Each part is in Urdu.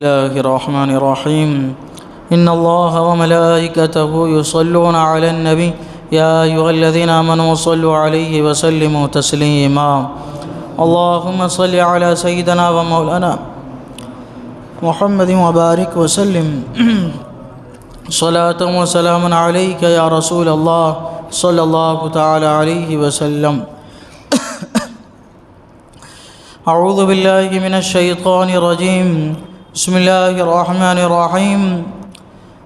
الله الرحمن الرحيم إن الله وملائكته يصلون على النبي يا أيها الذين آمنوا صلوا عليه وسلموا تسليما اللهم صل على سيدنا ومولانا محمد وبارك وسلم صلاة وسلام عليك يا رسول الله صلى الله تعالى عليه وسلم أعوذ بالله من الشيطان الرجيم بسم الله الرحمن الرحيم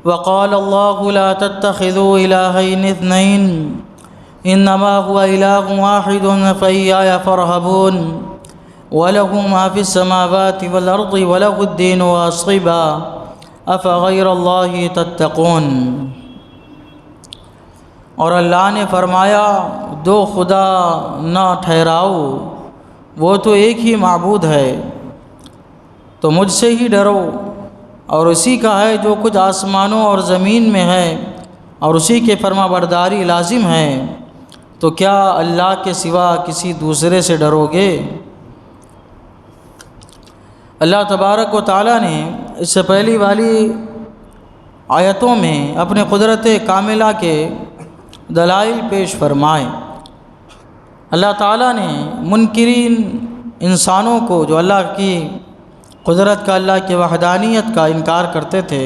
وقال الله لا تتخذوا إلهين اثنين إنما هو إله واحد فإياي فارهبون وله ما في السماوات والأرض وله الدين واصبا أفغير الله تتقون۔ اور اللہ نے فرمایا دو خدا نہ ٹھہراؤ، وہ تو ایک ہی معبود ہے، تو مجھ سے ہی ڈرو، اور اسی کا ہے جو کچھ آسمانوں اور زمین میں ہے، اور اسی کے فرما برداری لازم ہے، تو کیا اللہ کے سوا کسی دوسرے سے ڈرو گے؟ اللہ تبارک و تعالیٰ نے اس سے پہلی والی آیتوں میں اپنے قدرت کاملہ کے دلائل پیش فرمائے۔ اللہ تعالیٰ نے منکرین انسانوں کو جو اللہ کی قدرت کا، اللہ کی وحدانیت کا انکار کرتے تھے،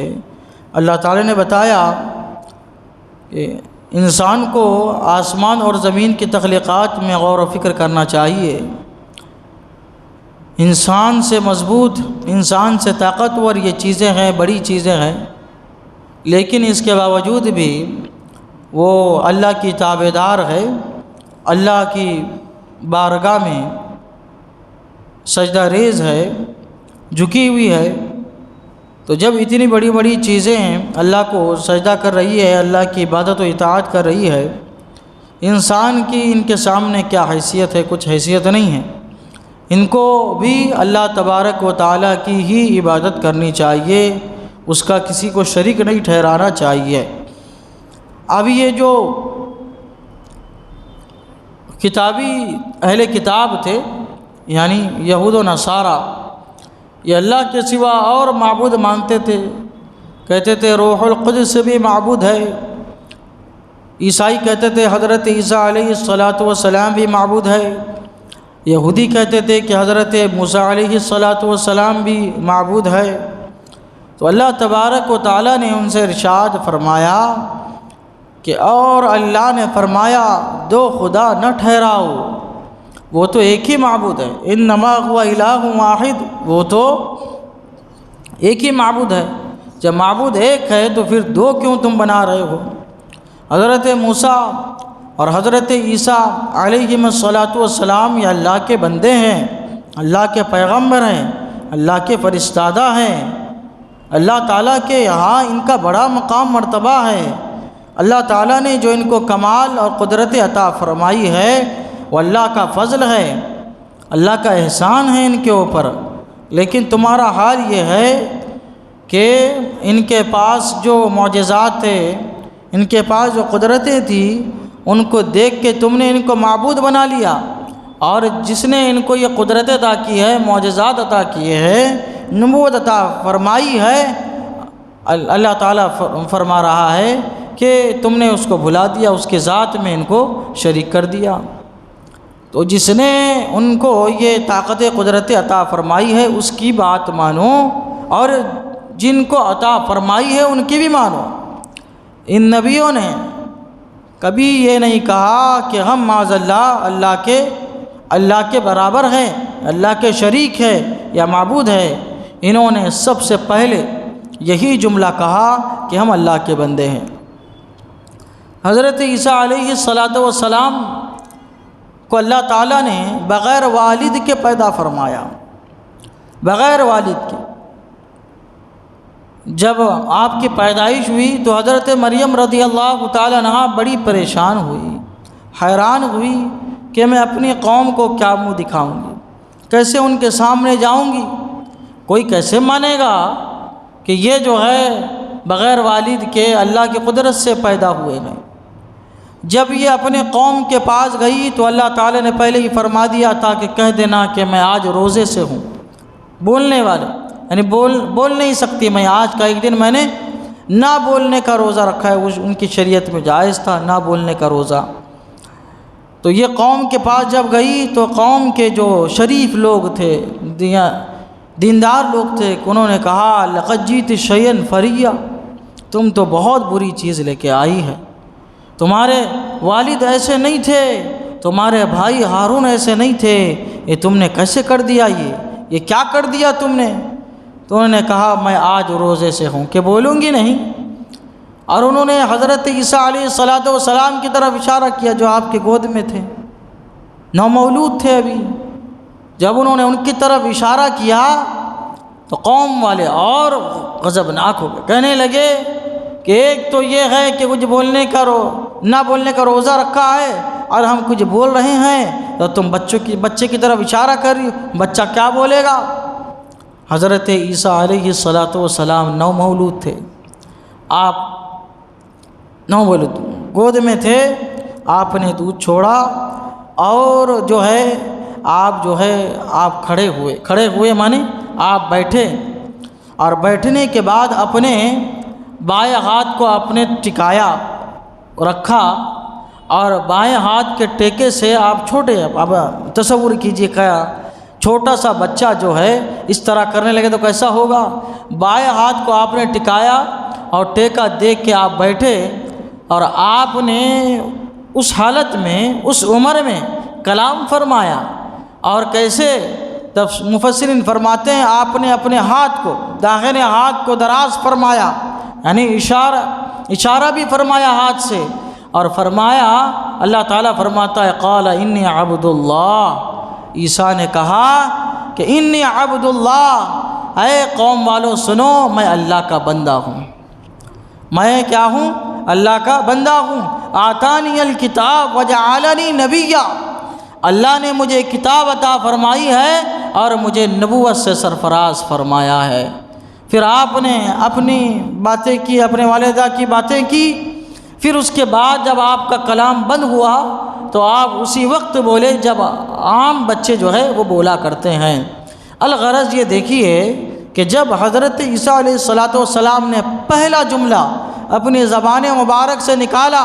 اللہ تعالیٰ نے بتایا کہ انسان کو آسمان اور زمین کی تخلیقات میں غور و فکر کرنا چاہیے۔ انسان سے مضبوط، انسان سے طاقتور یہ چیزیں ہیں، بڑی چیزیں ہیں، لیکن اس کے باوجود بھی وہ اللہ کی تابعدار ہے، اللہ کی بارگاہ میں سجدہ ریز ہے، جھکی ہوئی ہے۔ تو جب اتنی بڑی بڑی چیزیں اللہ کو سجدہ کر رہی ہے، اللہ کی عبادت و اطاعت کر رہی ہے، انسان کی ان کے سامنے کیا حیثیت ہے؟ کچھ حیثیت نہیں ہے۔ ان کو بھی اللہ تبارک و تعالیٰ کی ہی عبادت کرنی چاہیے، اس کا کسی کو شریک نہیں ٹھہرانا چاہیے۔ اب یہ جو کتابی اہل کتاب تھے، یعنی یہود و نصارہ، یہ اللہ کے سوا اور معبود مانتے تھے، کہتے تھے روح القدس بھی معبود ہے۔ عیسائی کہتے تھے حضرت عیسیٰ علیہ السلام بھی معبود ہے۔ یہودی کہتے تھے کہ حضرت موسیٰ علیہ السلام بھی معبود ہے۔ تو اللہ تبارک و تعالیٰ نے ان سے ارشاد فرمایا کہ اور اللہ نے فرمایا دو خدا نہ ٹھہراؤ، وہ تو ایک ہی معبود ہے، انما هو الہ واحد، وہ تو ایک ہی معبود ہے۔ جب معبود ایک ہے تو پھر دو کیوں تم بنا رہے ہو؟ حضرت موسیٰ اور حضرت عیسیٰ علیہ السلام یہ اللہ کے بندے ہیں، اللہ کے پیغمبر ہیں، اللہ کے فرستادہ ہیں، اللہ تعالیٰ کے یہاں ان کا بڑا مقام مرتبہ ہے۔ اللہ تعالیٰ نے جو ان کو کمال اور قدرت عطا فرمائی ہے وہ اللہ کا فضل ہے، اللہ کا احسان ہے ان کے اوپر، لیکن تمہارا حال یہ ہے کہ ان کے پاس جو معجزات تھے، ان کے پاس جو قدرتیں تھیں، ان کو دیکھ کے تم نے ان کو معبود بنا لیا، اور جس نے ان کو یہ قدرت عطا کی ہے، معجزات عطا کیے ہیں، نبوت عطا فرمائی ہے، اللہ تعالیٰ فرما رہا ہے کہ تم نے اس کو بھلا دیا، اس کے ذات میں ان کو شریک کر دیا۔ تو جس نے ان کو یہ طاقت قدرت عطا فرمائی ہے اس کی بات مانو، اور جن کو عطا فرمائی ہے ان کی بھی مانو۔ ان نبیوں نے کبھی یہ نہیں کہا کہ ہم معاذ اللہ کے برابر ہیں، اللہ کے شریک ہے یا معبود ہے۔ انہوں نے سب سے پہلے یہی جملہ کہا کہ ہم اللہ کے بندے ہیں۔ حضرت عیسیٰ علیہ السلام کو اللہ تعالیٰ نے بغیر والد کے پیدا فرمایا، بغیر والد کے۔ جب آپ کی پیدائش ہوئی تو حضرت مریم رضی اللہ تعالیٰ عنہا بڑی پریشان ہوئی، حیران ہوئی کہ میں اپنی قوم کو کیا منہ دکھاؤں گی، کیسے ان کے سامنے جاؤں گی؟ کوئی کیسے مانے گا کہ یہ جو ہے بغیر والد کے اللہ کی قدرت سے پیدا ہوئے ہیں؟ جب یہ اپنے قوم کے پاس گئی تو اللہ تعالیٰ نے پہلے ہی فرما دیا تھا کہ کہہ دینا کہ میں آج روزے سے ہوں، بولنے والے یعنی بول نہیں سکتی میں، آج کا ایک دن میں نے نہ بولنے کا روزہ رکھا ہے، ان کی شریعت میں جائز تھا نہ بولنے کا روزہ۔ تو یہ قوم کے پاس جب گئی تو قوم کے جو شریف لوگ تھے، دیندار لوگ تھے، انہوں نے کہا لقد جیت شیئا فریا، تم تو بہت بری چیز لے کے آئی ہے، تمہارے والد ایسے نہیں تھے، تمہارے بھائی ہارون ایسے نہیں تھے، یہ تم نے کیسے کر دیا، یہ کیا کر دیا تم نے؟ تو انہوں نے کہا میں آج روزے سے ہوں کہ بولوں گی نہیں۔ اور انہوں نے حضرت عیسیٰ علیہ السلام کی طرف اشارہ کیا جو آپ کے گود میں تھے، نومولود تھے ابھی۔ جب انہوں نے ان کی طرف اشارہ کیا تو قوم والے اور غضبناک ہو گئے، کہنے لگے کہ ایک تو یہ ہے کہ کچھ نہ بولنے کا روزہ رکھا ہے اور ہم کچھ بول رہے ہیں تو تم بچے کی طرف اشارہ کر رہی ہو، بچہ کیا بولے گا؟ حضرت عیسیٰ علیہ السلام نومولود تھے، آپ نومولود گود میں تھے، آپ نے دودھ چھوڑا اور آپ کھڑے ہوئے مانے آپ بیٹھے، اور بیٹھنے کے بعد اپنے بائیں ہاتھ کو آپ نے ٹکایا رکھا، اور بائیں ہاتھ کے ٹیکے سے آپ اب تصور کیجئے کہ چھوٹا سا بچہ جو ہے اس طرح کرنے لگے تو کیسا ہوگا؟ بائیں ہاتھ کو آپ نے ٹکایا اور ٹیکا دیکھ کے آپ بیٹھے، اور آپ نے اس حالت میں اس عمر میں کلام فرمایا۔ اور کیسے؟ مفسرین فرماتے ہیں آپ نے اپنے ہاتھ کو، داہنے ہاتھ کو دراز فرمایا، یعنی اشارہ بھی فرمایا ہاتھ سے، اور فرمایا اللہ تعالیٰ فرماتا ہے قال انی عبد اللہ، عیسیٰ نے کہا کہ انی عبد اللہ، اے قوم والو سنو میں اللہ کا بندہ ہوں، میں کیا ہوں؟ اللہ کا بندہ ہوں۔ آتانی الکتاب وجعلنی نبیا، اللہ نے مجھے کتاب عطا فرمائی ہے اور مجھے نبوت سے سرفراز فرمایا ہے۔ پھر آپ نے اپنی باتیں کی، اپنے والدہ کی باتیں کی، پھر اس کے بعد جب آپ کا کلام بند ہوا تو آپ اسی وقت بولے جب عام بچے جو ہے وہ بولا کرتے ہیں۔ الغرض یہ دیکھیے کہ جب حضرت عیسیٰ علیہ السلام نے پہلا جملہ اپنی زبان مبارک سے نکالا،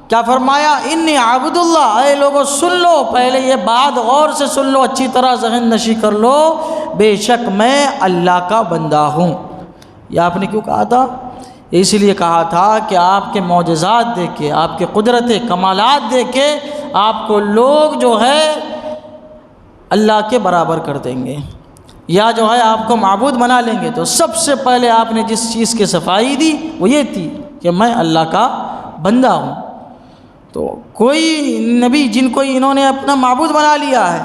کیا فرمایا؟ انی عبد اللہ۔ اے لوگوں سن لو، پہلے یہ بات غور سے سن لو، اچھی طرح ذہن نشی کر لو، بے شک میں اللہ کا بندہ ہوں۔ یہ آپ نے کیوں کہا تھا؟ اس لیے کہا تھا کہ آپ کے معجزات دیکھ کے، آپ کے قدرت کمالات دیکھ کے آپ کو لوگ جو ہے اللہ کے برابر کر دیں گے، یا جو ہے آپ کو معبود بنا لیں گے۔ تو سب سے پہلے آپ نے جس چیز کی صفائی دی وہ یہ تھی کہ میں اللہ کا بندہ ہوں۔ تو کوئی نبی جن کو انہوں نے اپنا معبود بنا لیا ہے،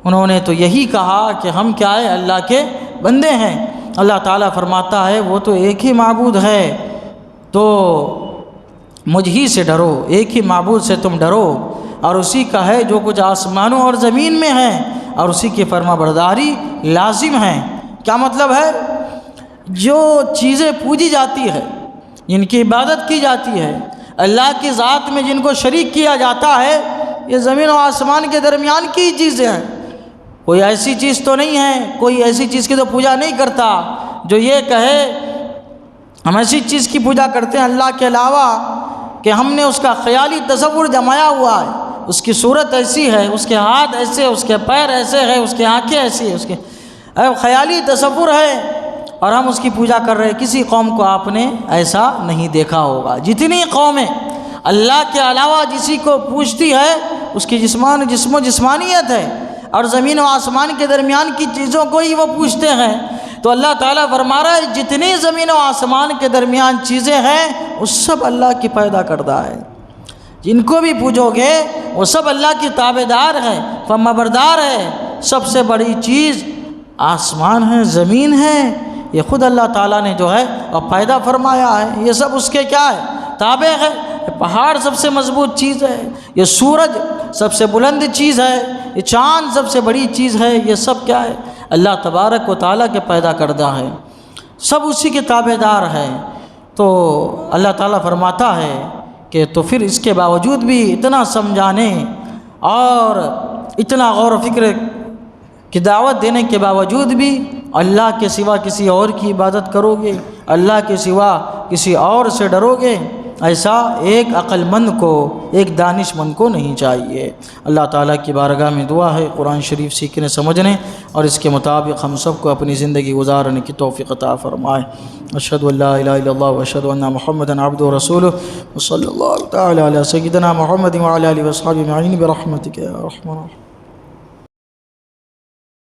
انہوں نے تو یہی کہا کہ ہم کیا ہے؟ اللہ کے بندے ہیں۔ اللہ تعالیٰ فرماتا ہے وہ تو ایک ہی معبود ہے، تو مجھ ہی سے ڈرو، ایک ہی معبود سے تم ڈرو، اور اسی کا ہے جو کچھ آسمانوں اور زمین میں ہے، اور اسی کی فرما برداری لازم ہے۔ کیا مطلب ہے؟ جو چیزیں پوجی جاتی ہے، جن کی عبادت کی جاتی ہے، اللہ کی ذات میں جن کو شریک کیا جاتا ہے، یہ زمین و آسمان کے درمیان کی چیزیں ہیں۔ کوئی ایسی چیز تو نہیں ہے، کوئی ایسی چیز کی تو پوجا نہیں کرتا جو یہ کہے ہم ایسی چیز کی پوجا کرتے ہیں اللہ کے علاوہ کہ ہم نے اس کا خیالی تصور جمایا ہوا ہے، اس کی صورت ایسی ہے، اس کے ہاتھ ایسے، اس کے پیر ایسے ہیں، اس کی آنکھیں ایسی ہیں، اس کے خیالی تصور ہے اور ہم اس کی پوجا کر رہے ہیں۔ کسی قوم کو آپ نے ایسا نہیں دیکھا ہوگا۔ جتنی قومیں اللہ کے علاوہ جسی کو پوجتی ہے اس کی جسم و جسمانیت ہے، اور زمین و آسمان کے درمیان کی چیزوں کو ہی وہ پوجتے ہیں۔ تو اللہ تعالیٰ فرما رہا ہے جتنی زمین و آسمان کے درمیان چیزیں ہیں وہ سب اللہ کی پیدا کردہ ہے، جن کو بھی پوجو گے وہ سب اللہ کی تابعدار ہے، فرمانبردار ہے۔ سب سے بڑی چیز آسمان ہے، زمین ہے، یہ خود اللہ تعالیٰ نے جو ہے اور پیدا فرمایا ہے، یہ سب اس کے کیا ہے؟ تابع ہے۔ پہاڑ سب سے مضبوط چیز ہے، یہ سورج سب سے بلند چیز ہے، یہ چاند سب سے بڑی چیز ہے، یہ سب کیا ہے؟ اللہ تبارک و تعالیٰ کے پیدا کردہ ہے، سب اسی کے تابعدار ہے۔ تو اللہ تعالیٰ فرماتا ہے کہ تو پھر اس کے باوجود بھی اتنا سمجھانے اور اتنا غور و فکر کہ دعوت دینے کے باوجود بھی اللہ کے سوا کسی اور کی عبادت کرو گے، اللہ کے سوا کسی اور سے ڈرو گے، ایسا ایک عقل مند کو، ایک دانش مند کو نہیں چاہیے۔ اللہ تعالیٰ کی بارگاہ میں دعا ہے قرآن شریف سیکھنے سمجھنے اور اس کے مطابق ہم سب کو اپنی زندگی گزارنے کی توفیق عطا فرمائے۔ اشہد ان لا الہ الا اللہ واشہد ان محمدا عبدہ ورسولہ وصلی اللہ تعالی علی سیدنا محمد وعلی آلہ وصحبہ اجمعین برحمتک یا ارحم الراحمین۔